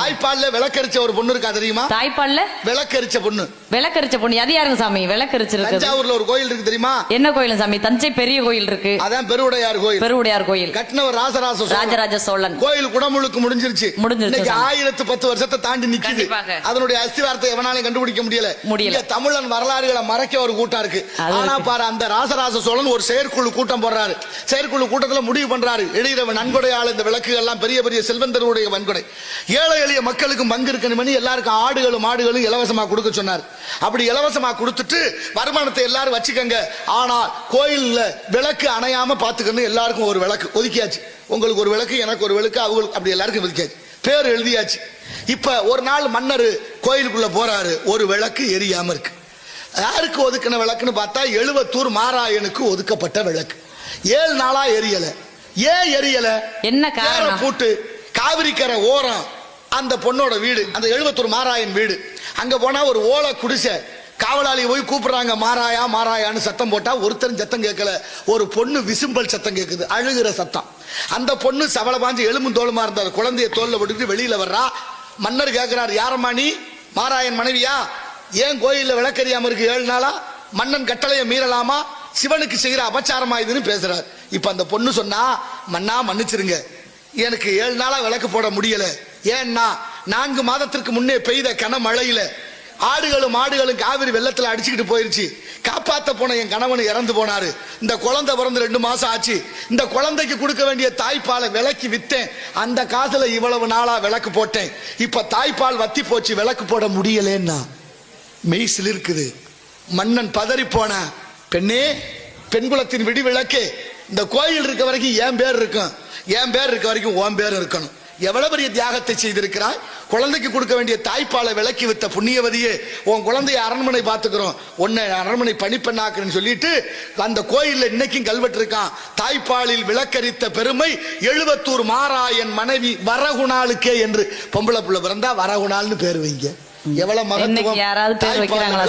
தாய்ப்பால்ல விளக்கரிச்ச ஒரு பொண்ணு இருக்கா தெரியுமா? தாய்ப்பால்ல விளக்கரிச்ச பொண்ணு. விளக்கரிச்ச பொண்ணு அது யாருங்க சாமி? விளக்கரிச்சிருக்கு. தஞ்சாவூர்ல ஒரு கோயில் இருக்கு தெரியுமா? என்ன கோயில் சாமி? தஞ்சை பெரிய கோயில் இருக்கு. அதான் பெருவுடையார் கோயில். பெருவுடையார் கோயில் கட்டினவர் ராஜராஜ சோழன். கோயில் குடமுழுக்கு முடிஞ்சிருச்சு. இன்னைக்கு 1010 வருஷத்தை தாண்டி நிக்குது. அதனுடைய அஸ்திவாரத்தை எவனாலும் கண்டுபிடிக்க முடியல. தமிழன் வரலாறுகளை மறைக்க ஒரு கூட்டம் இருக்கு. ஆனா பாரு, அந்த ராஜராஜ சோழன் ஒரு செயற்குழு கூட்டம் போடுறாரு. செயற்குழு கூட்டத்துல முடிவு பண்றாரு, இடையிற நன்கொடையால் இந்த விளக்குகள் எல்லாம் பெரிய பெரிய செல்வந்தருடைய வன்கொடை, ஏழை எளிய மக்களுக்கு பங்கு இருக்கணும், எல்லாருக்கும் ஆடுகளும் மாடுகளும் இலவசமா கொடுக்க சொன்னார். அப்படி இலவசமா கொடுத்துட்டு வருமானத்தை எல்லாரும் வச்சுக்கங்க, ஆனா கோயில்ல விளக்கு அணையாம பாத்துக்கணும், எல்லாருக்கும் ஒரு விளக்கு ஒதுக்கியாச்சு. உங்களுக்கு ஒரு விளக்கு, எனக்கு ஒரு விளக்கு, அவங்களுக்கு அப்படி எல்லாருக்கும் ஒதுக்கியாச்சு, பேர் எழுதியாச்சு. இப்ப ஒரு நாள் மன்னர் கோயிலுக்குள்ள போறாரு, ஒரு விளக்கு எரியாம இருக்கு. யாருக்கு ஒதுக்கின விளக்குன்னு பார்த்தா எழுவத்தூர் மாராயனுக்கு ஒதுக்கப்பட்ட விளக்கு. 7 நாளா எரியல. ஏன் எரியல? என்ன காரணம்? பூட்டு காவிரிக்கரை ஓரம் அந்த பொண்ணோட வீடு, அந்த எழுவத்தூர் மாராயன் வீடு. அங்க போனா ஒரு ஓலை குடிசை, காவலாளி போய் கூப்பிடுறாங்க, மாராயா மாராயான்னு சத்தம் போட்டா ஒருத்தரும் சத்தம் கேட்கல. ஒரு பொண்ணு விசும்பல் சத்தம் கேட்குது, அழுகிற சத்தம். அந்த பொண்ணு சவள பாஞ்சு எலும்பு தோலுமா இருந்த குழந்தைய தோல்ல போட்டுக்கிட்டு வெளியில வர்றா. மன்னர் கேட்கிறார், யாரம்மா நீ? மாராயன் மனைவியா? ஏன் கோயில்ல விளக்கறியாம இருக்கு 7 நாளா? மன்னன் கட்டளையை மீறலாமா? சிவனுக்கு செய்யற அபச்சாரமா இதுன்னு பேசுறார். இப்ப அந்த பொண்ணு சொன்னா, மன்னா மன்னிச்சிருங்க, எனக்கு 7 நாளா விளக்கு போட முடியல. ஏன்னா 4 மாதத்திற்கு முன்னே பெய்த கனமழையில ஆடுகளும் மாடுகளும் காவிரி வெள்ளத்துல அடிச்சுக்கிட்டு போயிருச்சு. காப்பாத்த போன என் கணவன் இறந்து போனாரு. இந்த குழந்தை பிறந்து 2 மாசம் ஆச்சு. இந்த குழந்தைக்கு கொடுக்க வேண்டிய தாய்ப்பாலை விலைக்கு வித்தேன். அந்த காசுல இவ்வளவு நாளா விளக்கு போட்டேன். இப்ப தாய்ப்பால் வத்தி போச்சு, விளக்கு போட முடியலன்னா மெய்சில் இருக்குது. மன்னன் பதறி போன, பெண்ணே, பெண்குலத்தின் விடி விளக்கே, இந்த கோயில் இருக்க வரைக்கும் என் பேர் இருக்கும், என் பேர் இருக்க வரைக்கும் உன் பேர் இருக்கணும். எவ்வளவு பெரிய தியாகத்தை செய்திருக்கிறாய். குழந்தைக்கு கொடுக்க வேண்டிய தாய்ப்பாலை விலக்கி வித்த புண்ணியவதியே, உன் குழந்தைய அரண்மனை பார்த்துக்கிறோம், உன்னை அரண்மனை பணிப்பெண்ணாக்குன்னு சொல்லிட்டு அந்த கோயில்ல இன்னைக்கும் கல்வெட்டு இருக்கான். தாய்ப்பாலில் விளக்கரித்த பெருமை எழுவத்தூர் மாராயன் மனைவி வரகுணாளுக்கே என்று. பொம்பளை புள்ள பிறந்தா வரகுணால்னு பேர் வைங்க. எவ்வளவு மகத்துவம். யாராவது பேர் வைக்கிறாங்களா?